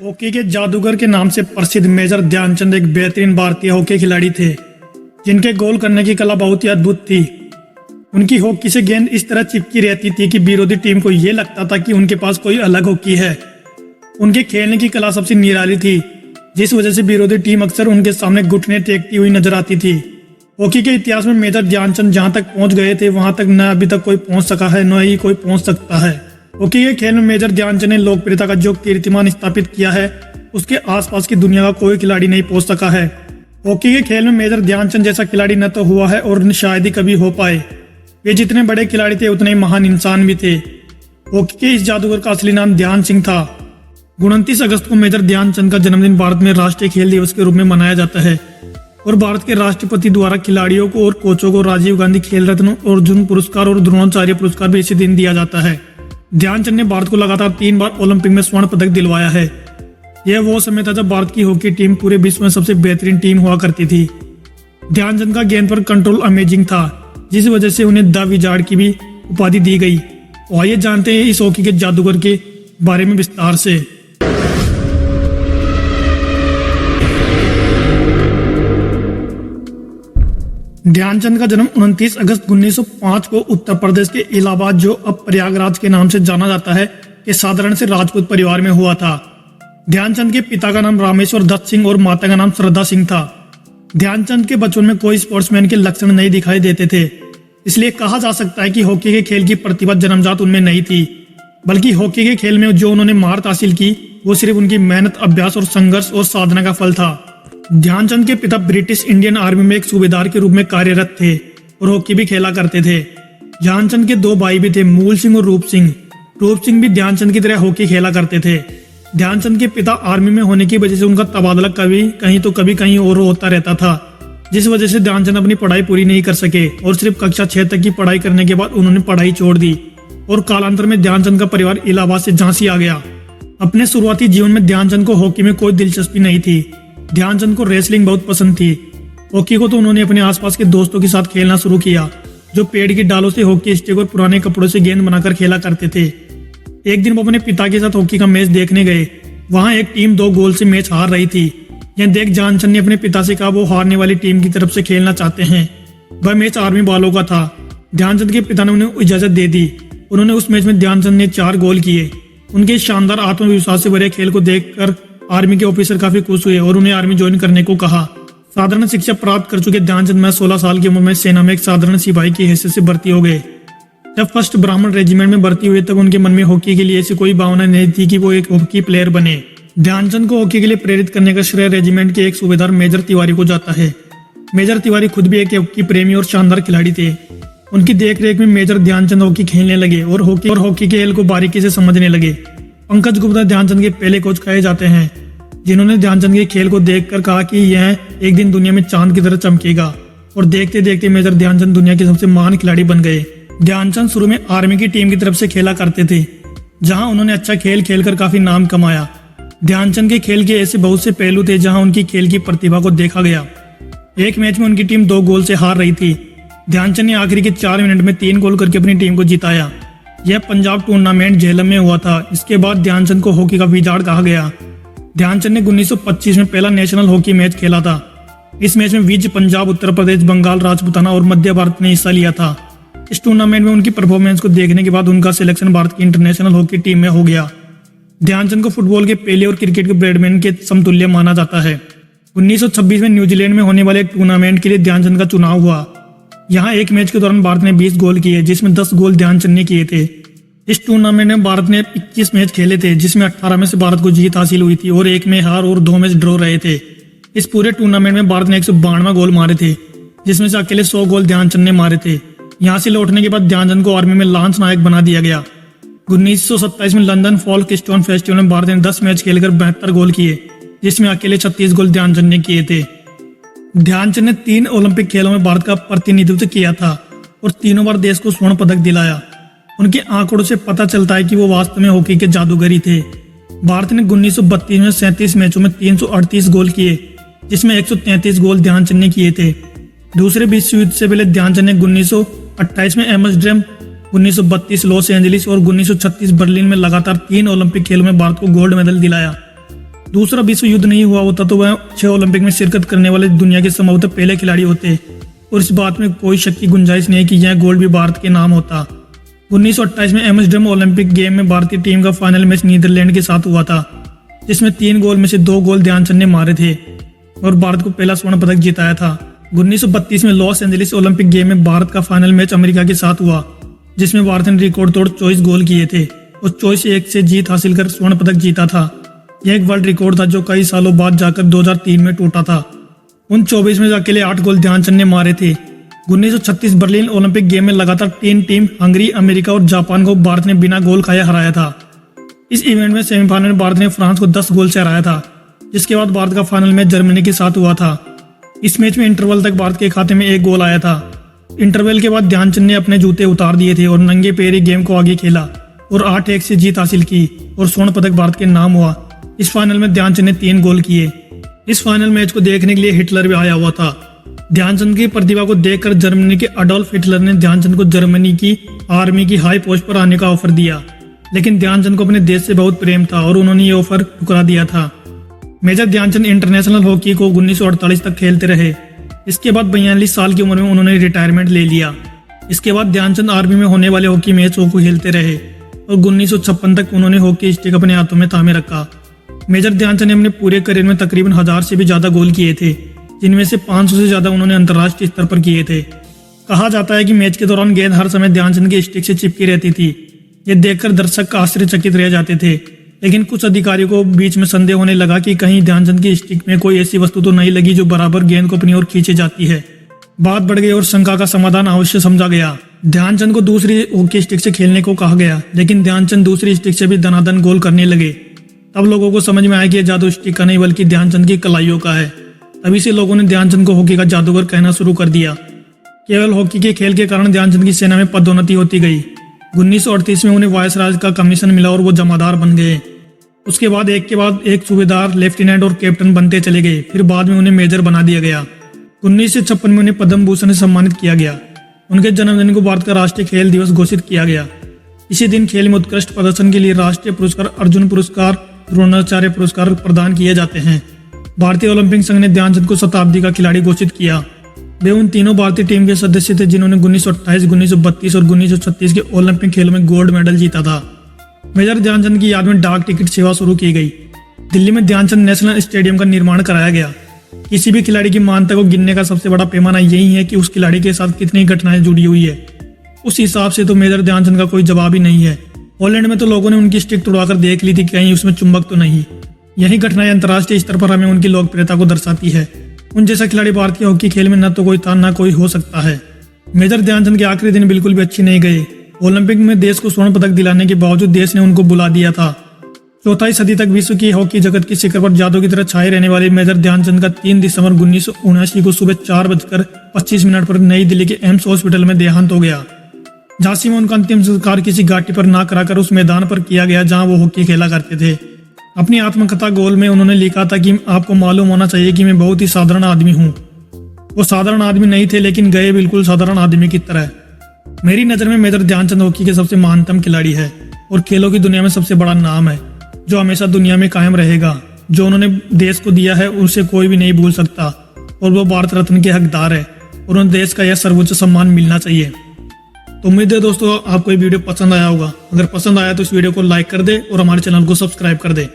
Hockey के जादूगर के नाम से प्रसिद्ध मेजर ध्यानचंद एक बेहतरीन भारतीय हॉकी खिलाड़ी थे जिनके गोल करने की कला बहुत ही अद्भुत थी। उनकी हॉकी से गेंद इस तरह चिपकी रहती थी कि विरोधी टीम को यह लगता था कि उनके पास कोई अलग हॉकी है। उनके खेलने की कला सबसे निराली थी, जिस वजह से विरोधी टीम अक्सर उनके सामने घुटने टेकती हुई नजर आती थी। हॉकी के इतिहास में मेजर ध्यानचंद जहां तक पहुंच गए थे वहां तक न अभी तक कोई पहुंच सका है, न ही कोई पहुंच सकता है। हॉकी के खेल में मेजर ध्यानचंद ने लोकप्रियता का जो कीर्तिमान स्थापित किया है उसके आसपास की दुनिया का कोई खिलाड़ी नहीं पहुंच सका है। हॉकी के खेल में मेजर ध्यानचंद जैसा खिलाड़ी न तो हुआ है और न शायद ही कभी हो पाए। वे जितने बड़े खिलाड़ी थे उतने ही महान इंसान भी थे। हॉकी के इस जादूगर का असली नाम ध्यान सिंह था। 29 अगस्त को मेजर ध्यानचंद का जन्मदिन भारत में राष्ट्रीय खेल दिवस के रूप में मनाया जाता है और भारत के राष्ट्रपति द्वारा खिलाड़ियों को और कोचों को राजीव गांधी खेल रत्न, अर्जुन पुरस्कार और द्रोणाचार्य पुरस्कार भी इसी दिन दिया जाता है। ध्यानचंद ने भारत को लगातार 3 बार ओलंपिक में स्वर्ण पदक दिलवाया है। यह वो समय था जब भारत की हॉकी टीम पूरे विश्व में सबसे बेहतरीन टीम हुआ करती थी। ध्यानचंद का गेंद पर कंट्रोल अमेजिंग था, जिस वजह से उन्हें द विजार्ड की भी उपाधि दी गई। और आइए जानते हैं इस हॉकी के जादूगर के बारे में विस्तार से। ध्यानचंद का जन्म 29 अगस्त 1905 को उत्तर प्रदेश के इलाहाबाद, जो अब प्रयागराज के नाम से जाना जाता है, के साधारण से राजपूत परिवार में हुआ था। ध्यानचंद के पिता का नाम रामेश्वर दत्त सिंह और माता का नाम श्रद्धा सिंह था। ध्यानचंद के बचपन में कोई स्पोर्ट्समैन के लक्षण नहीं दिखाई देते थे, इसलिए कहा जा सकता है कि हॉकी के खेल की प्रतिभा जन्मजात उनमें नहीं थी, बल्कि हॉकी के खेल में जो उन्होंने महारत हासिल की वो सिर्फ उनकी मेहनत, अभ्यास और संघर्ष और साधना का फल था। ध्यानचंद के पिता ब्रिटिश इंडियन आर्मी में एक सूबेदार के रूप में कार्यरत थे और हॉकी भी खेला करते थे। ध्यानचंद के 2 भाई भी थे, मूल सिंह और रूप सिंह। रूप सिंह भी ध्यानचंद की तरह हॉकी खेला करते थे। ध्यानचंद के पिता आर्मी में होने की वजह से उनका तबादला कभी कहीं तो कभी कहीं और होता रहता था, जिस वजह से ध्यानचंद अपनी पढ़ाई पूरी नहीं कर सके और सिर्फ कक्षा 6 तक की पढ़ाई करने के बाद उन्होंने पढ़ाई छोड़ दी और कालांतर में ध्यानचंद का परिवार इलाहाबाद से झांसी आ गया। अपने शुरुआती जीवन में ध्यानचंद को हॉकी में कोई दिलचस्पी नहीं थी। ध्यानचंद को रेसलिंग बहुत पसंद थी। हॉकी को तो उन्होंने अपने आसपास के दोस्तों के साथ खेलना शुरू किया, जो पेड़ की डालों से हॉकी स्टिक और पुराने कपड़ों से गेंद बनाकर खेला करते थे। एक दिन वो अपने पिता के साथ हॉकी का मैच देखने गए। वहां एक टीम 2 गोल से मैच हार रही थी। यह देख ध्यानचंद ने अपने पिता से कहा वो हारने वाली टीम की तरफ से खेलना चाहते हैं। वह मैच आर्मी वालों का था। ध्यानचंद के पिता ने उन्हें इजाजत दे दी। उन्होंने उस मैच में ध्यानचंद ने 4 गोल किए। उनके शानदार आत्मविश्वास से भरे खेल को देखकर आर्मी के ऑफिसर काफी खुश हुए और उन्हें आर्मी ज्वाइन करने को कहा। साधारण शिक्षा प्राप्त कर चुके ध्यानचंद में 16 साल की उम्र में सेना में एक साधारण सिपाही की हैसियत से भर्ती हो गए। जब फर्स्ट ब्राह्मण रेजिमेंट में भर्ती हुए तब उनके मन में हॉकी के लिए ऐसी कोई भावना नहीं थी कि वो एक हॉकी प्लेयर बने। ध्यानचंद को हॉकी के लिए प्रेरित करने का श्रेय रेजिमेंट के एक सूबेदार मेजर तिवारी को जाता है। मेजर तिवारी खुद भी एक हॉकी प्रेमी और शानदार खिलाड़ी थे। उनकी देखरेख में मेजर ध्यानचंद हॉकी खेलने लगे और हॉकी के खेल को बारीकी से समझने लगे। पंकज गुप्ता ध्यानचंद के पहले कोच कहे जाते हैं, जिन्होंने ध्यानचंद के खेल को देखकर कहा कि यह एक दिन दुनिया में चांद की तरह चमकेगा। और देखते देखते मेजर ध्यानचंद दुनिया के सबसे महान खिलाड़ी बन गए। ध्यानचंद शुरू में आर्मी की टीम की तरफ से खेला करते थे, जहां उन्होंने अच्छा खेल खेलकर काफी नाम कमाया। ध्यानचंद के खेल के ऐसे बहुत से पहलू थे जहां उनकी खेल की प्रतिभा को देखा गया। एक मैच में उनकी टीम 2 गोल से हार रही थी। ध्यानचंद ने आखिरी के 4 मिनट में 3 गोल करके अपनी टीम को जिताया। यह पंजाब टूर्नामेंट झेलम में हुआ था। इसके बाद ध्यानचंद को हॉकी का विजार्ड कहा गया। ध्यानचंद ने 1925 में पहला नेशनल हॉकी मैच खेला था। इस मैच में विज, पंजाब, उत्तर प्रदेश, बंगाल, राजपूताना और मध्य भारत ने हिस्सा लिया था। इस टूर्नामेंट में उनकी परफॉर्मेंस को देखने के बाद उनका सिलेक्शन भारत की इंटरनेशनल हॉकी टीम में हो गया। ध्यानचंद को फुटबॉल के पहले और क्रिकेट के बैडमिंटन के समतुल्य माना जाता है। 1926 में न्यूजीलैंड में होने वाले एक टूर्नामेंट के लिए ध्यानचंद का चुनाव हुआ। यहाँ एक मैच के दौरान भारत ने 20 गोल किए, जिसमें 10 गोल ध्यानचंद ने किए थे। इस टूर्नामेंट में भारत ने 21 मैच खेले थे, जिसमें 18 में से भारत को जीत हासिल हुई थी और 1 में हार और 2 मैच ड्रॉ रहे थे। इस पूरे टूर्नामेंट में भारत ने 192 गोल मारे थे, जिसमें से अकेले 100 गोल ध्यानचंद ने मारे थे। यहाँ से लौटने के बाद ध्यानचंद को आर्मी में लांस नायक बना दिया गया। 1927 में लंदन फॉल्क स्टोन फेस्टिवल में भारत ने 10 मैच खेलकर 72 गोल किए, जिसमें अकेले 36 गोल ध्यानचंद ने किए थे। ध्यानचंद ने 3 ओलंपिक खेलों में भारत का प्रतिनिधित्व किया था और तीनों बार देश को स्वर्ण पदक दिलाया। उनके आंकड़ों से पता चलता है कि वो वास्तव में हॉकी के जादूगर ही थे। भारत ने 1932 में 37 मैचों में 338 गोल किए, जिसमें 133 गोल ध्यानचंद ने किए थे। दूसरे विश्व युद्ध से पहले ध्यानचंद ने 1928 में एम्स्टर्डम, 1932 लॉस एंजलिस और 1936 बर्लिन में लगातार 3 ओलंपिक खेलों में भारत को गोल्ड मेडल दिलाया। दूसरा विश्व युद्ध नहीं हुआ होता तो वह 6 ओलंपिक में शिरकत करने वाले दुनिया के संभवतः पहले खिलाड़ी होते और इस बात में कोई शक की गुंजाइश नहीं है कि यह गोल्ड भी भारत के नाम होता। 1928 में एम्स्टर्डम ओलंपिक गेम में भारतीय टीम का फाइनल मैच नीदरलैंड के साथ हुआ था, जिसमें 3 गोल में से 2 गोल ध्यानचंद ने मारे थे और भारत को पहला स्वर्ण पदक जिताया था। 1932 में लॉस एंजलिस ओलंपिक गेम में भारत का फाइनल मैच अमेरिका के साथ हुआ, जिसमें भारत ने रिकॉर्ड तोड़ 24 गोल किए थे और 24-1 से जीत हासिल कर स्वर्ण पदक जीता था। यह एक वर्ल्ड रिकॉर्ड था जो कई सालों बाद जाकर 2003 में टूटा था। उन 24 में अकेले 8 गोल ध्यानचंद ने मारे थे। 1936 बर्लिन ओलंपिक गेम में लगातार 3 टीम हंगरी, अमेरिका और जापान को भारत ने बिना गोल खाए हराया था। इस इवेंट में सेमीफाइनल में भारत ने फ्रांस को 10 गोल से हराया था, जिसके बाद भारत का फाइनल मैच जर्मनी के साथ हुआ था। इस मैच में इंटरवल तक भारत के खाते में 1 गोल आया था। इंटरवल के बाद ध्यानचंद ने अपने जूते उतार दिए थे और नंगे पैर ही गेम को आगे खेला और 8-1 से जीत हासिल की और स्वर्ण पदक भारत के नाम हुआ। इस फाइनल में ध्यानचंद ने 3 गोल किए। इस फाइनल मैच को देखने के लिए हिटलर भी आया हुआ था। ध्यानचंद की प्रतिभा को देखकर जर्मनी के अडोल्फ हिटलर ने ध्यानचंद को जर्मनी की आर्मी की हाई पोस्ट पर आने का ऑफर दिया, लेकिन ध्यानचंद को अपने देश से बहुत प्रेम था और उन्होंने ये ऑफर ठुकरा दिया था। मेजर ध्यानचंद इंटरनेशनल हॉकी को 1948 तक खेलते रहे। इसके बाद 42 साल की उम्र में उन्होंने रिटायरमेंट ले लिया। इसके बाद ध्यानचंद आर्मी में होने वाले हॉकी मैचों को खेलते रहे और 1956 तक उन्होंने हॉकी स्टिक अपने हाथों में थामे रखा। मेजर ध्यानचंद ने अपने पूरे करियर में तकरीबन 1000 से भी ज्यादा गोल किए थे, जिनमें से 500 से ज्यादा उन्होंने अंतर्राष्ट्रीय स्तर पर किए थे। कहा जाता है कि मैच के दौरान गेंद हर समय ध्यानचंद के स्टिक से चिपकी रहती थी। ये देखकर दर्शक आश्चर्यचकित रह जाते थे, लेकिन कुछ अधिकारियों को बीच में संदेह होने लगा कि कहीं ध्यानचंद की स्टिक में कोई ऐसी वस्तु तो नहीं लगी जो बराबर गेंद को अपनी ओर खींचे जाती है। बात बढ़ गई और शंका का समाधान अवश्य समझा गया। ध्यानचंद को दूसरी हॉकी स्टिक से खेलने को कहा गया, लेकिन ध्यानचंद दूसरी स्टिक से भी धनाधन गोल करने लगे। तब लोगों को समझ में आया कि यह जादू स्टिक का नहीं बल्कि ध्यानचंद की कलाइयों का है। तभी से लोगों ने ध्यानचंद को हॉकी का जादूगर कहना शुरू कर दिया। केवल हॉकी के खेल के कारण ध्यानचंद की सेना में पदोन्नति होती गई। 1938 में उन्हें वायसराय का कमीशन मिला और वो जमादार बन गए। उसके बाद एक के बाद एक सूबेदार, लेफ्टिनेंट और कैप्टन बनते चले गए। फिर बाद में उन्हें मेजर बना दिया गया। 1956 में उन्हें पद्म भूषण से सम्मानित किया गया। उनके जन्मदिन को भारत का राष्ट्रीय खेल दिवस घोषित किया गया। इसी दिन खेल में उत्कृष्ट प्रदर्शन के लिए राष्ट्रीय पुरस्कार, अर्जुन पुरस्कार, द्रोणाचार्य पुरस्कार प्रदान किए जाते हैं। भारतीय ओलंपिक संघ ने ध्यानचंद को शताब्दी का खिलाड़ी घोषित किया। वे उन तीनों भारतीय टीम के सदस्य थे जिन्होंने 1928, 1932 और 1936 के ओलंपिक खेलों में गोल्ड मेडल जीता था। मेजर ध्यानचंद की याद में डाक टिकट सेवा शुरू की गई। दिल्ली में ध्यानचंद नेशनल स्टेडियम का निर्माण कराया गया। किसी भी खिलाड़ी की मान्यता को गिनने का सबसे बड़ा पैमाना यही है कि उस खिलाड़ी के साथ कितनी घटनाएं जुड़ी हुई है। उस हिसाब से तो मेजर ध्यानचंद का कोई जवाब ही नहीं है। हॉलैंड में तो लोगों ने उनकी स्टिक तोड़वाकर देख ली थी कि कहीं उसमें चुंबक तो नहीं। यही घटनाएं अंतर्राष्ट्रीय स्तर पर हमें उनकी लोकप्रियता को दर्शाती है। उन जैसा खिलाड़ी भारतीय हॉकी खेल में न तो कोई था न कोई हो सकता है। मेजर ध्यानचंद के आखिरी दिन बिल्कुल भी अच्छे नहीं गए। ओलंपिक में देश को स्वर्ण पदक दिलाने के बावजूद देश ने उनको बुला दिया था। चौथाई सदी तक विश्व की हॉकी जगत की शिखर पर जादू की तरह छाए रहने वाले मेजर ध्यानचंद का 3 दिसंबर 1979 को सुबह 4:25 पर नई दिल्ली के एम्स हॉस्पिटल में देहांत हो गया। झांसी में उनका अंतिम संस्कार किसी घाटी पर ना कराकर उस मैदान पर किया गया जहां वो हॉकी खेला करते थे। अपनी आत्मकथा गोल में उन्होंने लिखा था कि आपको मालूम होना चाहिए कि मैं बहुत ही साधारण आदमी हूँ। वो साधारण आदमी नहीं थे, लेकिन गए बिल्कुल साधारण आदमी की तरह। मेरी नज़र में मेजर ध्यानचंद हॉकी के सबसे महानतम खिलाड़ी है और खेलों की दुनिया में सबसे बड़ा नाम है जो हमेशा दुनिया में कायम रहेगा। जो उन्होंने देश को दिया है उसे कोई भी नहीं भूल सकता और वो भारत रत्न के हकदार है और उन्हें देश का यह सर्वोच्च सम्मान मिलना चाहिए। तो उम्मीद है दोस्तों आपको ये वीडियो पसंद आया होगा। अगर पसंद आया तो इस वीडियो को लाइक कर दे और हमारे चैनल को सब्सक्राइब कर दे।